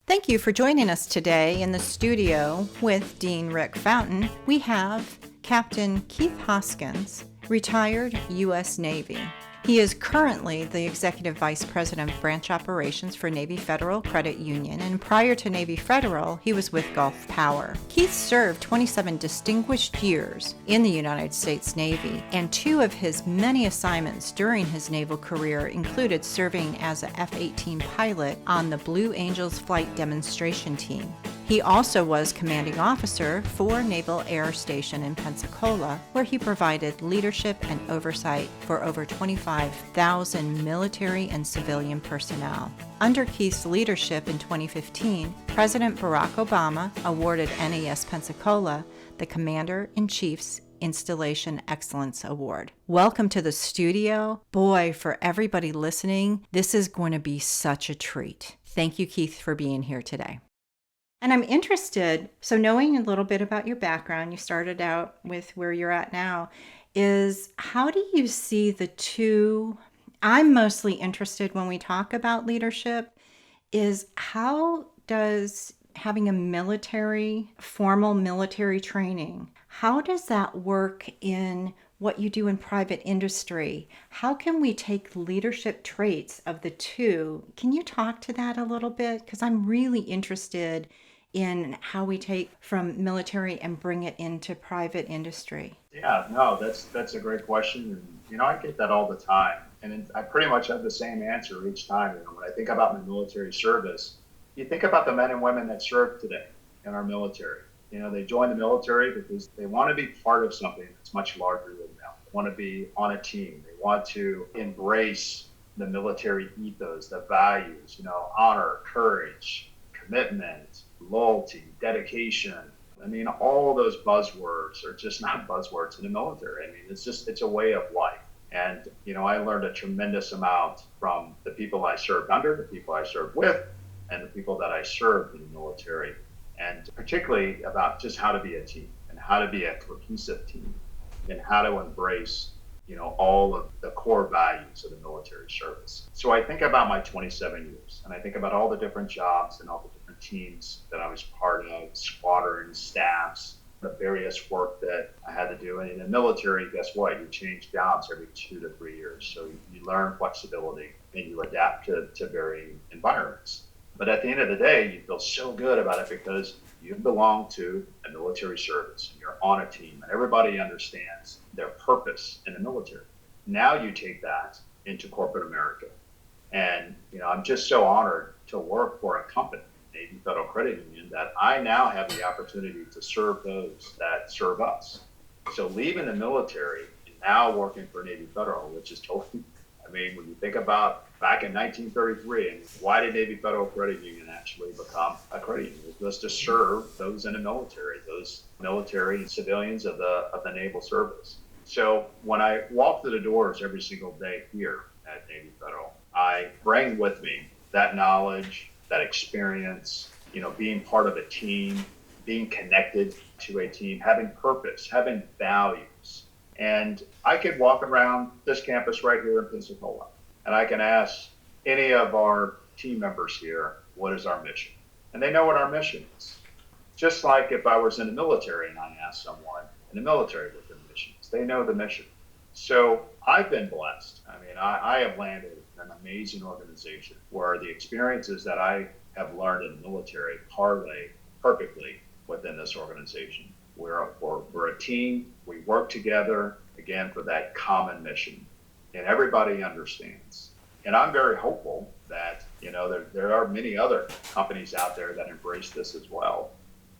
Thank you for joining us today in the studio with Dean Rick Fountain. We have Captain Keith Hoskins, retired U.S. Navy. He is currently the Executive Vice President of Branch Operations for Navy Federal Credit Union, and prior to Navy Federal, he was with Gulf Power. Keith served 27 distinguished years in the United States Navy, and 2 of his many assignments during his naval career included serving as a F-18 pilot on the Blue Angels flight demonstration team. He also was commanding officer for Naval Air Station in Pensacola, where he provided leadership and oversight for over 25,000 military and civilian personnel. Under Keith's leadership in 2015, President Barack Obama awarded NAS Pensacola the Commander-in-Chief's Installation Excellence Award. Welcome to the studio. Boy, for everybody listening, this is going to be such a treat. Thank you, Keith, for being here today. And I'm interested, so knowing a little bit about your background, you started out with where you're at now, is how do you see the two? I'm mostly interested when we talk about leadership, is how does having a formal military training, how does that work in what you do in private industry? How can we take leadership traits of the two? Can you talk to that a little bit? Because I'm really interested in how we take from military and bring it into private industry. Yeah, no, that's a great question. And, I get that all the time. And I pretty much have the same answer each time. When I think about my military service, you think about the men and women that serve today in our military. They join the military because they want to be part of something that's much larger than them. They want to be on a team. They want to embrace the military ethos, the values, honor, courage, commitment, loyalty, dedication. All of those buzzwords are just not buzzwords in the military. It's a way of life. And, I learned a tremendous amount from the people I served under, the people I served with, and the people that I served in the military. And particularly about just how to be a team and how to be a cohesive team and how to embrace, all of the core values of the military service. So I think about my 27 years and I think about all the different jobs and all the different teams that I was part of, squadrons, staffs, the various work that I had to do. And in the military, guess what? You change jobs every 2 to 3 years. So you learn flexibility and you adapt to varying environments. But at the end of the day, you feel so good about it because you belong to a military service and you're on a team and everybody understands their purpose in the military. Now you take that into corporate America. And, I'm just so honored to work for a company, Navy Federal Credit Union, that I now have the opportunity to serve those that serve us. So leaving the military and now working for Navy Federal, which is totally, when you think about back in 1933, and why did Navy Federal Credit Union actually become a credit union? It was to serve those in the military, those military and civilians of the naval service. So when I walk through the doors every single day here at Navy Federal, I bring with me that knowledge, that experience, being part of a team, being connected to a team, having purpose, having values. And I could walk around this campus right here in Pensacola, and I can ask any of our team members here, what is our mission? And they know what our mission is. Just like if I was in the military and I asked someone in the military what their mission is, they know the mission. So I've been blessed. I have landed in an amazing organization where the experiences that I have learned in the military parlay perfectly within this organization. We're a team. We work together, again, for that common mission. And everybody understands. And I'm very hopeful that, there are many other companies out there that embrace this as well.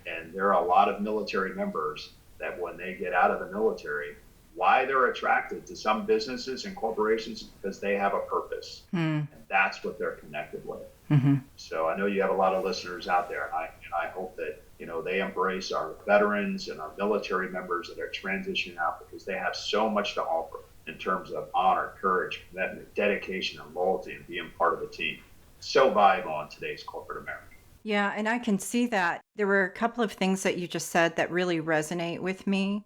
And there are a lot of military members that when they get out of the military, why they're attracted to some businesses and corporations because they have a purpose. And that's what they're connected with. Mm-hmm. So I know you have a lot of listeners out there, and I hope that they embrace our veterans and our military members that are transitioning out because they have so much to offer in terms of honor, courage, commitment, dedication, and loyalty, and being part of a team. So valuable in today's corporate America. Yeah, and I can see that. There were a couple of things that you just said that really resonate with me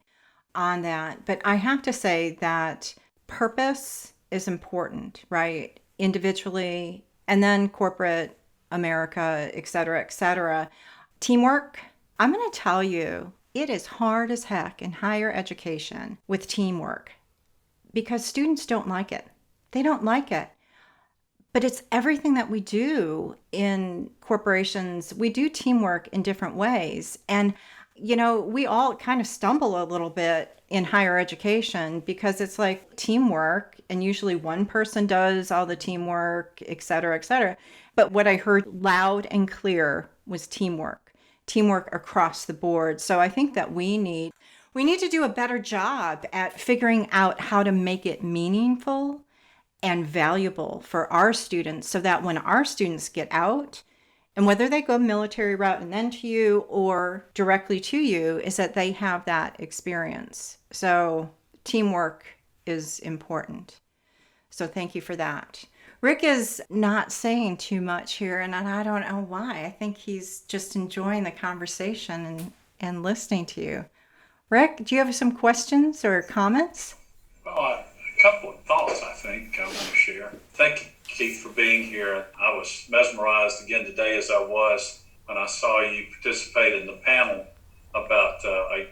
on that. But I have to say that purpose is important, right? Individually and then corporate America, et cetera, et cetera. Teamwork, I'm going to tell you, it is hard as heck in higher education with teamwork because students don't like it. They don't like it. But it's everything that we do in corporations. We do teamwork in different ways. And, we all kind of stumble a little bit in higher education because it's like teamwork, and usually one person does all the teamwork, et cetera, et cetera. But what I heard loud and clear was teamwork across the board. So I think that we need to do a better job at figuring out how to make it meaningful and valuable for our students so that when our students get out, and whether they go military route and then to you or directly to you, is that they have that experience. So teamwork is important. So thank you for that. Rick is not saying too much here, and I don't know why. I think he's just enjoying the conversation and listening to you. Rick, do you have some questions or comments? Well, a couple of thoughts I think I want to share. Thank you, Keith, for being here. I was mesmerized again today as I was when I saw you participate in the panel about a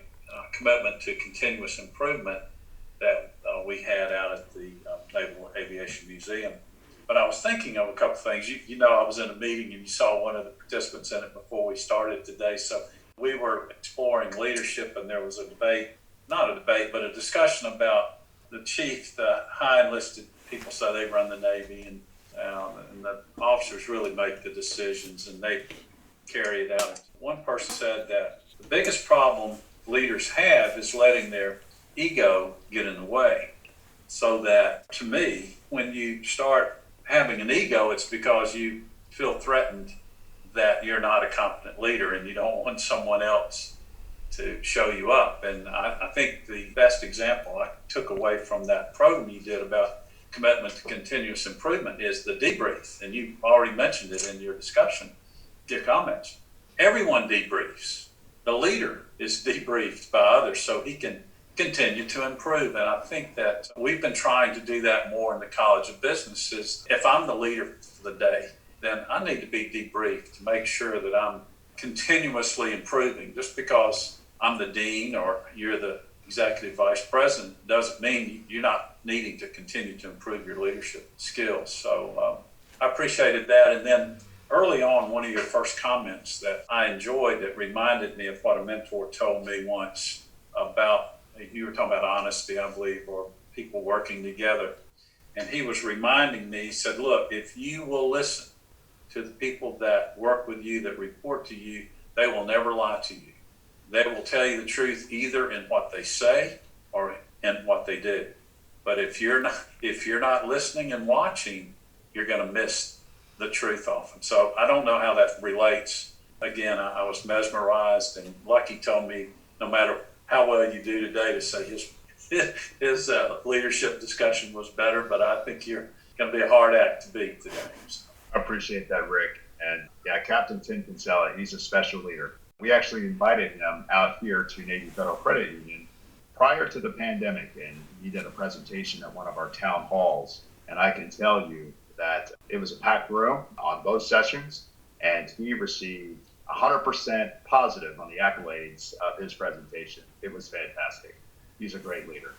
commitment to continuous improvement that we had out at the Naval Aviation Museum. But I was thinking of a couple of things. I was in a meeting and you saw one of the participants in it before we started today. So we were exploring leadership, and there was a debate, not a debate, but a discussion about the chief, the high enlisted people say they run the Navy, and the officers really make the decisions and they carry it out. One person said that the biggest problem leaders have is letting their ego get in the way. So that, to me, when you start having an ego, it's because you feel threatened that you're not a competent leader and you don't want someone else to show you up. And I think the best example I took away from that program you did about commitment to continuous improvement is the debrief. And you already mentioned it in your discussion, your comments. Everyone debriefs. The leader is debriefed by others so he can continue to improve. And I think that we've been trying to do that more in the College of Business. Is if I'm the leader for the day, then I need to be debriefed to make sure that I'm continuously improving. Just because I'm the dean or you're the executive vice president doesn't mean you're not needing to continue to improve your leadership skills. So I appreciated that. And then early on, one of your first comments that I enjoyed that reminded me of what a mentor told me once about, you were talking about honesty, I believe, or people working together. And he was reminding me, he said, look, if you will listen to the people that work with you, that report to you, they will never lie to you. They will tell you the truth either in what they say or in what they do. But if you're not listening and watching, you're going to miss the truth often. So I don't know how that relates. Again, I was mesmerized, and Lucky told me no matter how well you do today to say his leadership discussion was better, but I think you're going to be a hard act to beat today. So. I appreciate that, Rick. And yeah, Captain Tim Kinsella, he's a special leader. We actually invited him out here to Navy Federal Credit Union prior to the pandemic, and he did a presentation at one of our town halls. And I can tell you that it was a packed room on both sessions, and he received 100% positive on the accolades of his presentation. It was fantastic. He's a great leader.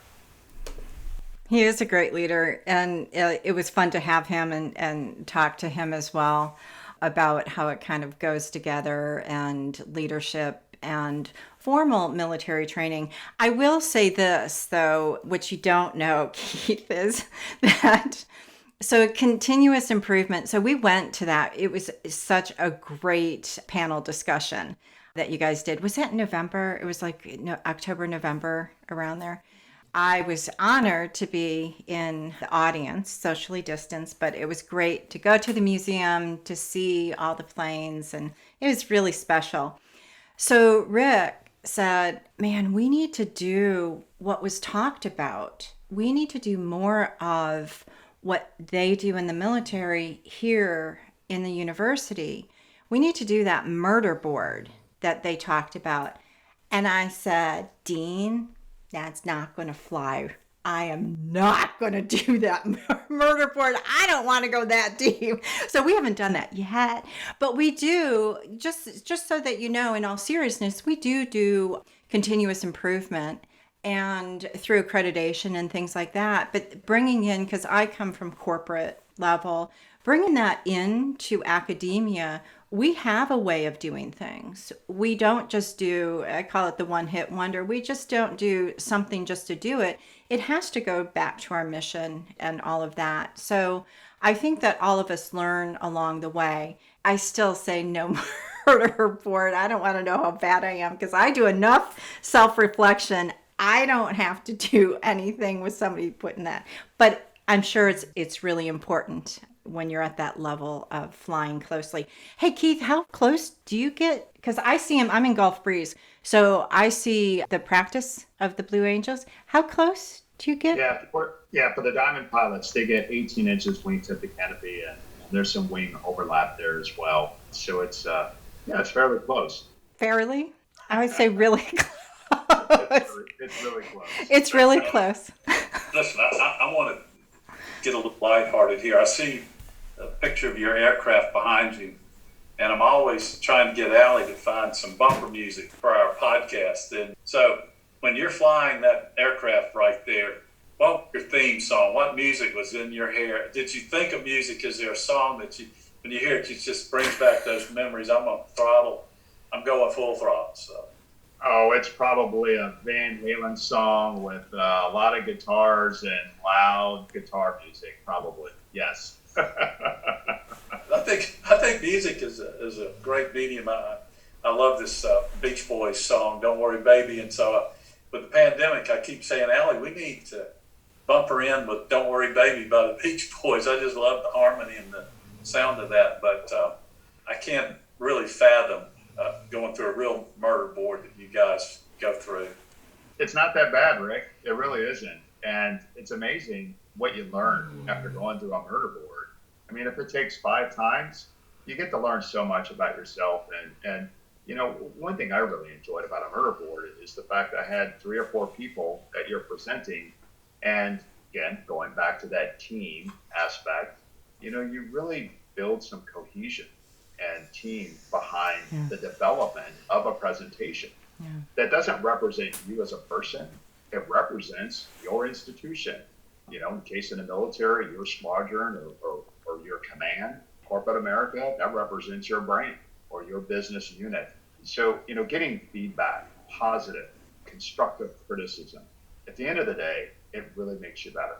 He is a great leader, and it was fun to have him and talk to him as well about how it kind of goes together, and leadership and formal military training. I will say this, though, which you don't know, Keith, is that so continuous improvement. So we went to that. It was such a great panel discussion that you guys did. Was that in November? It was like October, November, around there. I was honored to be in the audience, socially distanced, but it was great to go to the museum, to see all the planes, and it was really special. So Rick said, man, we need to do what was talked about. We need to do more of what they do in the military here in the university. We need to do that murder board that they talked about. And I said, Dean, that's not going to fly I am not going to do that murder board. I don't want to go that deep. So we haven't done that yet, but we do, just so that you know, in all seriousness, we do continuous improvement and through accreditation and things like that. But bringing in, because I come from corporate level, bringing that into academia, we have a way of doing things. We don't just do, I call it the one hit wonder. We just don't do something just to do it. It has to go back to our mission and all of that. So I think that all of us learn along the way. I still say no murder board. I don't want to know how bad I am because I do enough self-reflection. I don't have to do anything with somebody putting that. But I'm sure it's really important when you're at that level of flying closely. Hey, Keith, how close do you get? Because I see him, I'm in Gulf Breeze, so I see the practice of the Blue Angels. How close do you get? For the Diamond pilots, they get 18 inches wingtip to canopy, and there's some wing overlap there as well. So it's fairly close. Fairly? I would say really close. It's really close. It's really close. Listen, I want to get a little lighthearted here. I see a picture of your aircraft behind you, and I'm always trying to get Allie to find some bumper music for our podcast. And so when you're flying that aircraft right there, what was your theme song? What music was in your hair? Did you think of music? Is there a song that when you hear it, it just brings back those memories? I'm on throttle. I'm going full throttle. So. Oh, it's probably a Van Halen song with a lot of guitars and loud guitar music, probably. Yes. I think music is a great medium. I love this Beach Boys song, Don't Worry Baby. And so with the pandemic, I keep saying, Allie, we need to bumper in with Don't Worry Baby by the Beach Boys. I just love the harmony and the sound of that. But I can't really fathom going through a real murder board that you guys go through. It's not that bad, Rick. It really isn't. And it's amazing what you learn after going through a murder board. I mean, if it takes 5 times, you get to learn so much about yourself. And you know, one thing I really enjoyed about a murder board is the fact that I had 3 or 4 people that you're presenting. And again, going back to that team aspect, you know, you really build some cohesion and team behind the development of a presentation. That doesn't represent you as a person. It represents your institution. You know, in case in the military, your squadron or your command, corporate America, that represents your brand or your business unit. So, you know, getting feedback, positive, constructive criticism, at the end of the day, it really makes you better.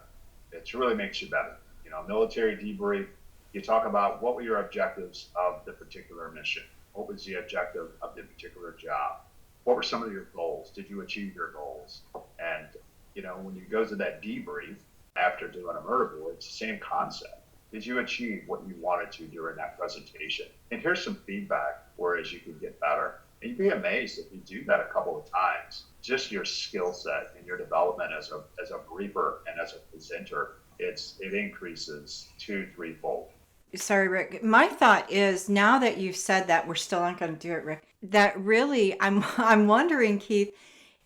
It really makes you better. You know, military debrief, you talk about what were your objectives of the particular mission? What was the objective of the particular job? What were some of your goals? Did you achieve your goals? And, you know, when you go to that debrief after doing a murder board, it's the same concept. Did you achieve what you wanted to during that presentation? And here's some feedback whereas you can get better. And you'd be amazed if you do that a couple of times. Just your skill set and your development as a briefer and as a presenter, it increases 2-3-fold. Sorry, Rick. My thought is, now that you've said that, we're still not going to do it, Rick. That really, I'm wondering, Keith,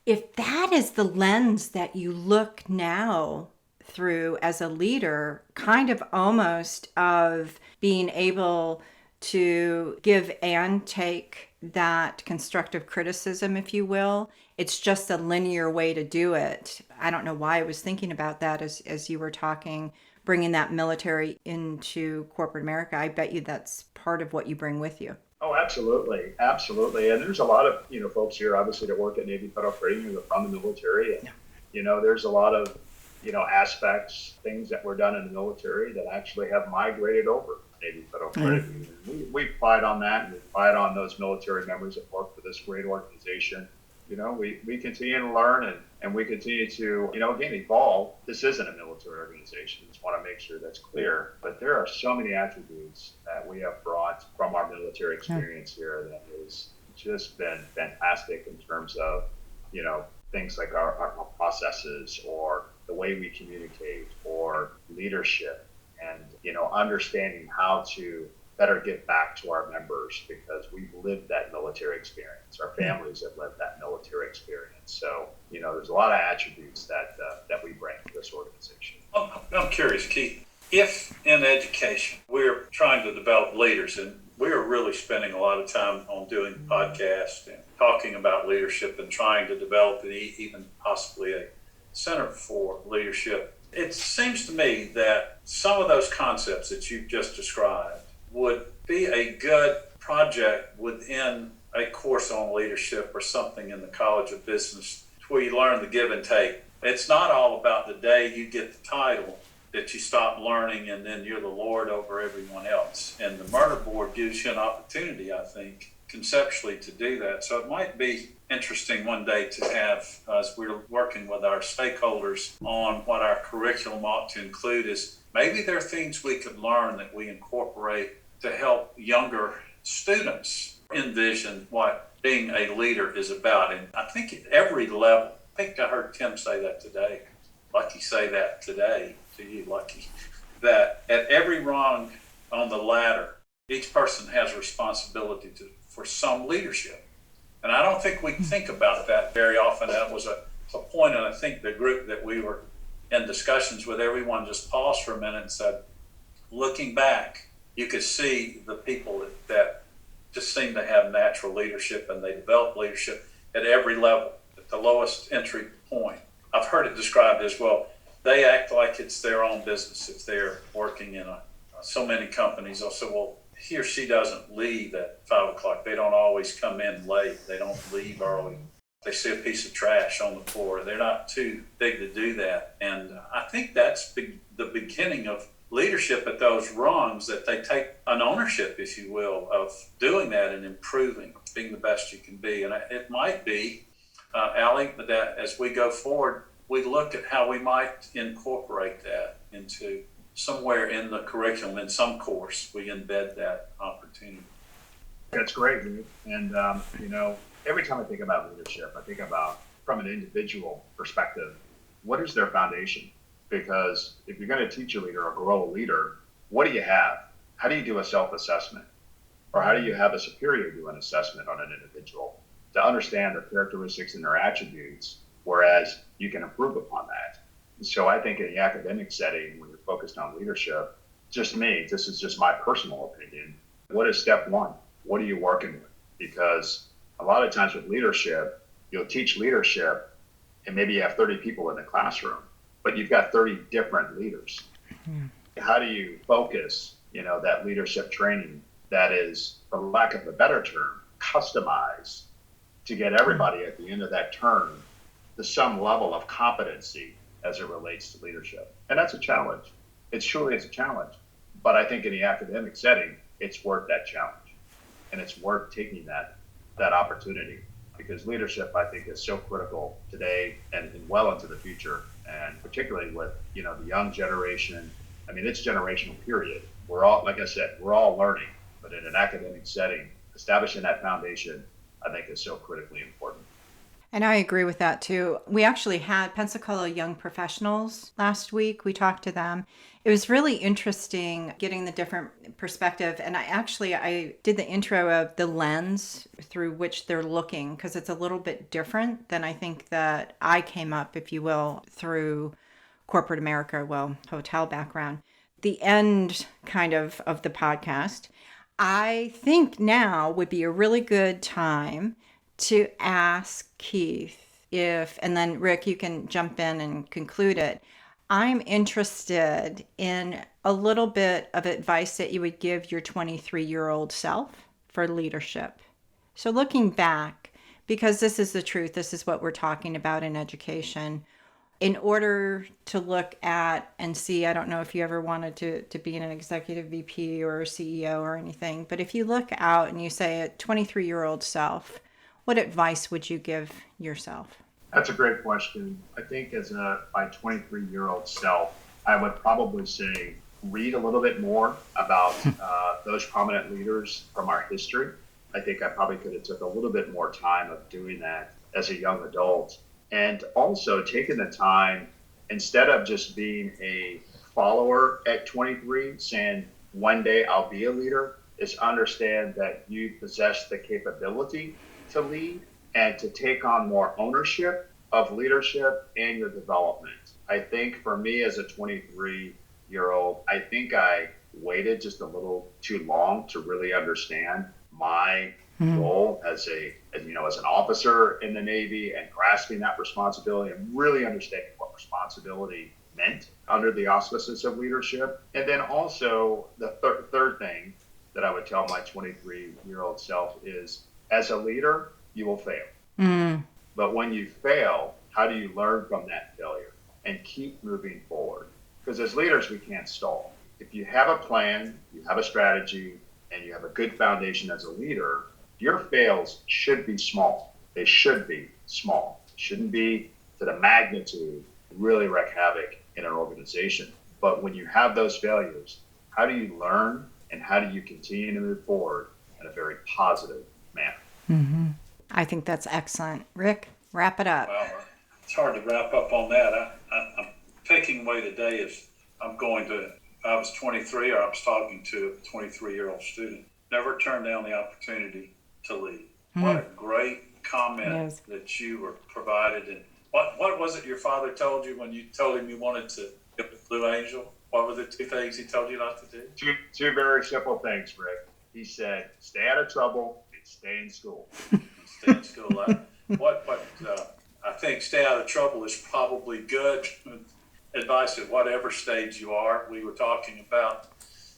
if that is the lens that you look now through as a leader, kind of almost of being able to give and take that constructive criticism, if you will. It's just a linear way to do it. I don't know why I was thinking about that as you were talking, bringing that military into corporate America. I bet you that's part of what you bring with you. Oh, absolutely. Absolutely. And there's a lot of, you know, folks here, obviously, that work at Navy Federal Credit Union from the military. And, you know, there's a lot of, you know, aspects, things that were done in the military that actually have migrated over Navy Federal Credit Union. We pride on that, and we pride on those military members that work for this great organization. You know, we continue to learn and we continue to, you know, again, evolve. This isn't a military organization. Just want to make sure that's clear. But there are so many attributes that we have brought from our military experience here that has just been fantastic in terms of, you know, things like our processes or the way we communicate or leadership and, you know, understanding how to better get back to our members because we've lived that military experience. Our families have lived that military experience. So, you know, there's a lot of attributes that we bring to this organization. I'm curious, Keith, if in education we're trying to develop leaders, and we're really spending a lot of time on doing podcasts and talking about leadership and trying to develop even possibly a center for leadership, it seems to me that some of those concepts that you've just described would be a good project within a course on leadership or something in the College of Business where you learn the give and take. It's not all about the day you get the title that you stop learning and then you're the Lord over everyone else. And the murder board gives you an opportunity, I think, conceptually to do that. So it might be interesting one day to have, as we're working with our stakeholders on what our curriculum ought to include, is maybe there are things we could learn that we incorporate to help younger students envision what being a leader is about. And I think at every level, I think I heard Tim say that today, Lucky say that today to you, Lucky, that at every rung on the ladder, each person has a responsibility for some leadership. And I don't think we think about that very often. That was a point, and I think the group that we were in discussions with, everyone just paused for a minute and said, looking back, you could see the people that just seem to have natural leadership, and they develop leadership at every level, at the lowest entry point. I've heard it described as, well, they act like it's their own business if they're working in so many companies. I'll say, well, he or she doesn't leave at 5 o'clock. They don't always come in late. They don't leave early. They see a piece of trash on the floor. They're not too big to do that. And I think that's the beginning of leadership at those rungs, that they take an ownership, if you will, of doing that and improving, being the best you can be. And it might be, Allie, that as we go forward, we look at how we might incorporate that into somewhere in the curriculum, in some course, we embed that opportunity. That's great, Luke. And, every time I think about leadership, I think about, from an individual perspective, what is their foundation? Because if you're going to teach a leader or grow a leader, what do you have? How do you do a self-assessment? Or how do you have a superior do an assessment on an individual to understand their characteristics and their attributes, whereas you can improve upon that? So I think in the academic setting, when you're focused on leadership, this is just my personal opinion, what is step one? What are you working with? Because a lot of times with leadership, you'll teach leadership and maybe you have 30 people in the classroom, but you've got 30 different leaders. Mm-hmm. How do you focus, that leadership training that is, for lack of a better term, customized to get everybody at the end of that term to some level of competency as it relates to leadership? And that's a challenge. It truly is a challenge. But I think in the academic setting, it's worth that challenge. And it's worth taking that opportunity, because leadership, I think, is so critical today and well into the future. And particularly with, the young generation, it's generational period. We're all, like I said, we're all learning, but in an academic setting, establishing that foundation, I think, is so critically important. And I agree with that too. We actually had Pensacola Young Professionals last week. We talked to them. It was really interesting getting the different perspective. And I did the intro of the lens through which they're looking, because it's a little bit different than I think that I came up, if you will, through corporate America, hotel background. The end kind of the podcast, I think now would be a really good time to ask Keith and then Rick, you can jump in and conclude it. I'm interested in a little bit of advice that you would give your 23-year-old self for leadership. So looking back, because this is the truth, this is what we're talking about in education, in order to look at and see, I don't know if you ever wanted to be an executive VP or a CEO or anything, but if you look out and you say a 23-year-old self, what advice would you give yourself? That's a great question. I think as my 23-year-old self, I would probably say read a little bit more about those prominent leaders from our history. I think I probably could have took a little bit more time of doing that as a young adult. And also taking the time, instead of just being a follower at 23, saying one day I'll be a leader, is understand that you possess the capability to lead and to take on more ownership of leadership and your development. I think for me as a 23-year-old, I think I waited just a little too long to really understand my role as an officer in the Navy, and grasping that responsibility and really understanding what responsibility meant under the auspices of leadership. And then also the third thing that I would tell my 23-year-old self is, as a leader, you will fail. But when you fail, how do you learn from that failure and keep moving forward? Because as leaders, we can't stall. If you have a plan, you have a strategy, and you have a good foundation as a leader, your fails should be small. They should be small. It shouldn't be to the magnitude to really wreak havoc in an organization. But when you have those failures, how do you learn and how do you continue to move forward in a very positive manner? I think that's excellent. Rick, wrap it up. Well, it's hard to wrap up on that. I'm taking away today is I was 23, or I was talking to a 23-year-old student. Never turn down the opportunity to lead. What a great comment that you were provided. And what was it your father told you when you told him you wanted to get the Blue Angel? What were the two things he told you not to do? Two very simple things, Rick. He said, stay out of trouble and stay in school. Stay in school. I think stay out of trouble is probably good advice at whatever stage you are. We were talking about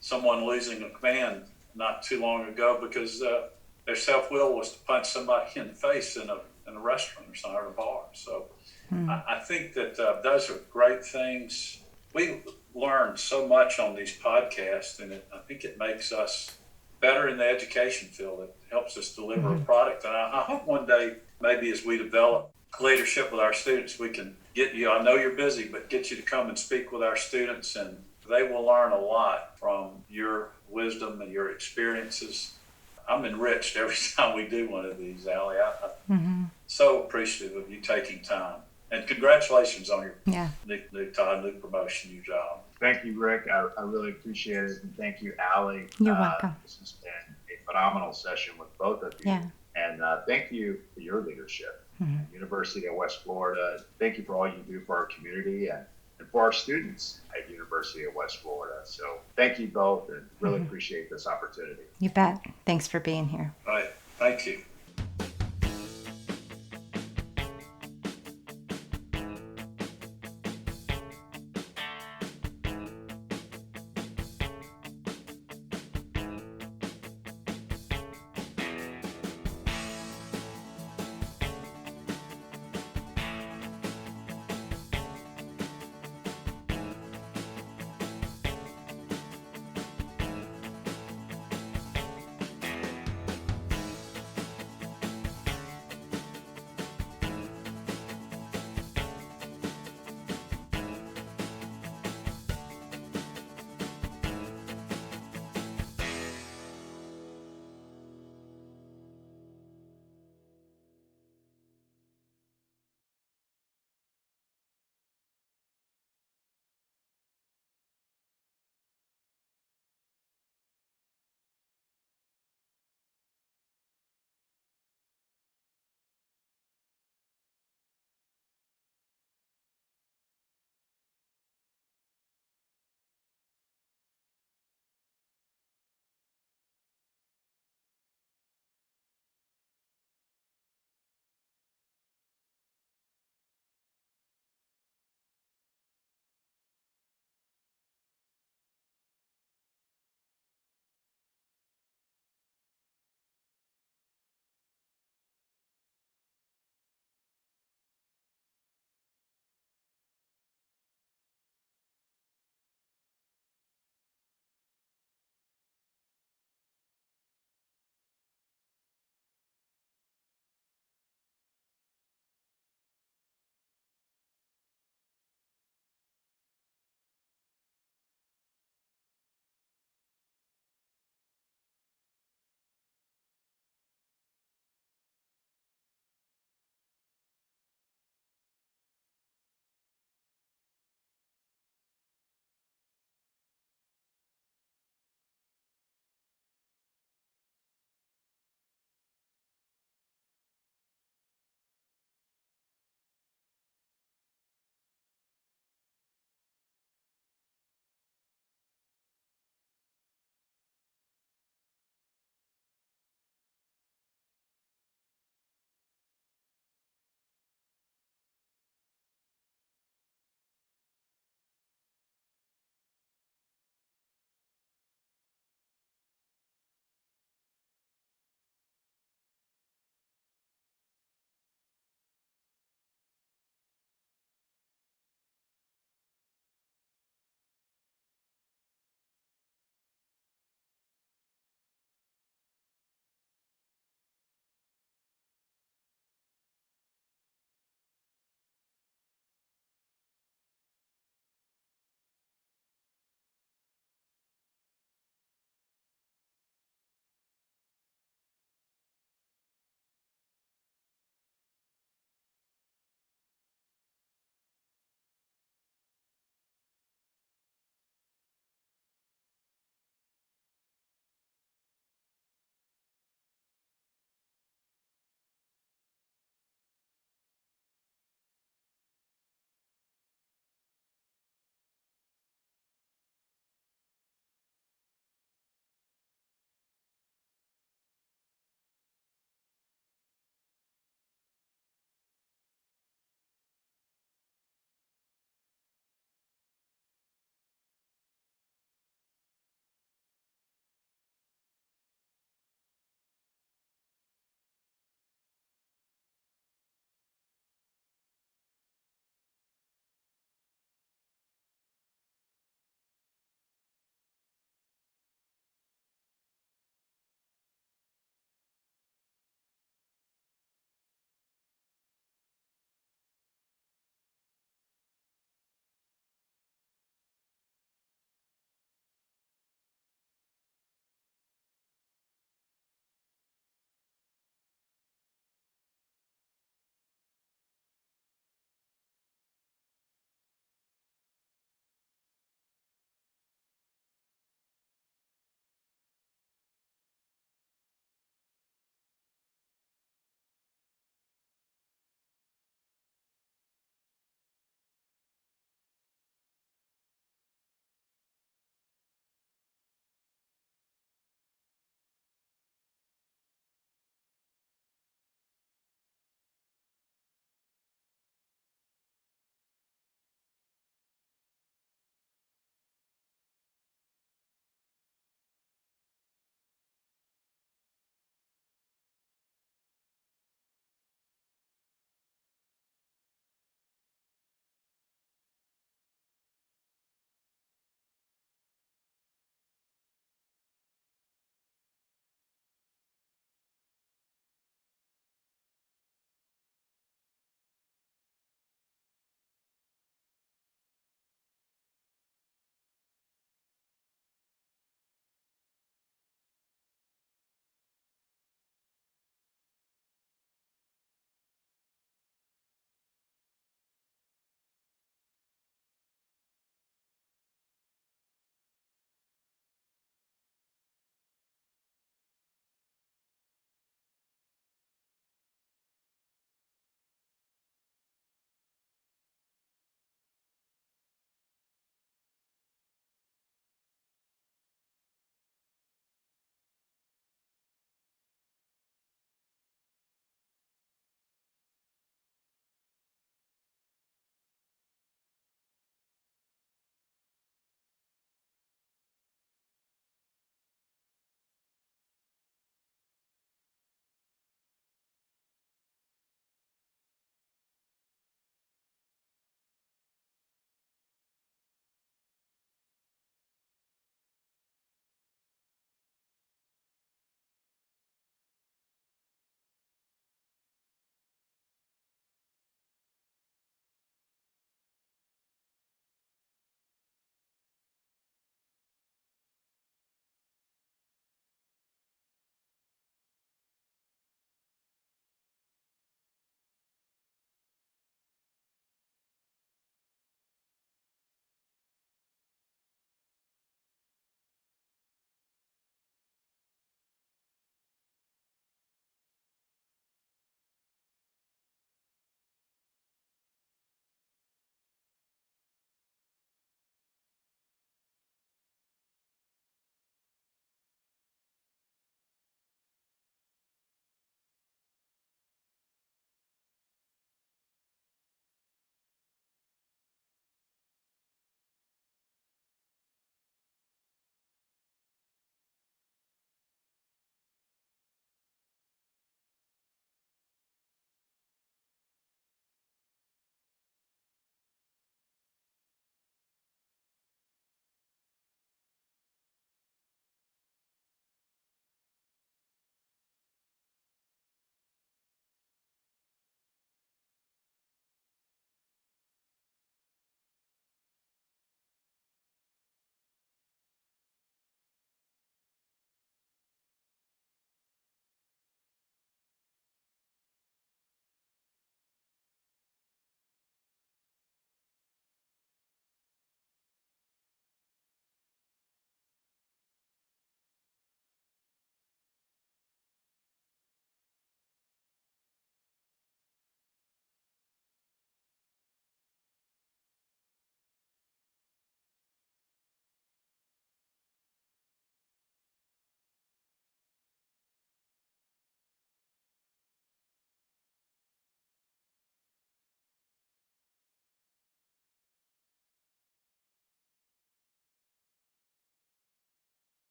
someone losing a command not too long ago because their self-will was to punch somebody in the face in a restaurant or something, or a bar. So I think that those are great things. We learn so much on these podcasts, and I think it makes us better in the education field. It helps us deliver a product. And I hope one day, maybe as we develop leadership with our students, we can get you, I know you're busy, but get you to come and speak with our students, and they will learn a lot from your wisdom and your experiences. I'm enriched every time we do one of these, Allie. I'm so appreciative of you taking time. And congratulations on your new promotion, new job. Thank you, Rick. I really appreciate it. And thank you, Allie. You're welcome. This has been a phenomenal session with both of you. Yeah. And thank you for your leadership at University of West Florida. Thank you for all you do for our community and for our students at University of West Florida. So thank you both, and really appreciate this opportunity. You bet. Thanks for being here. All right. Thank you.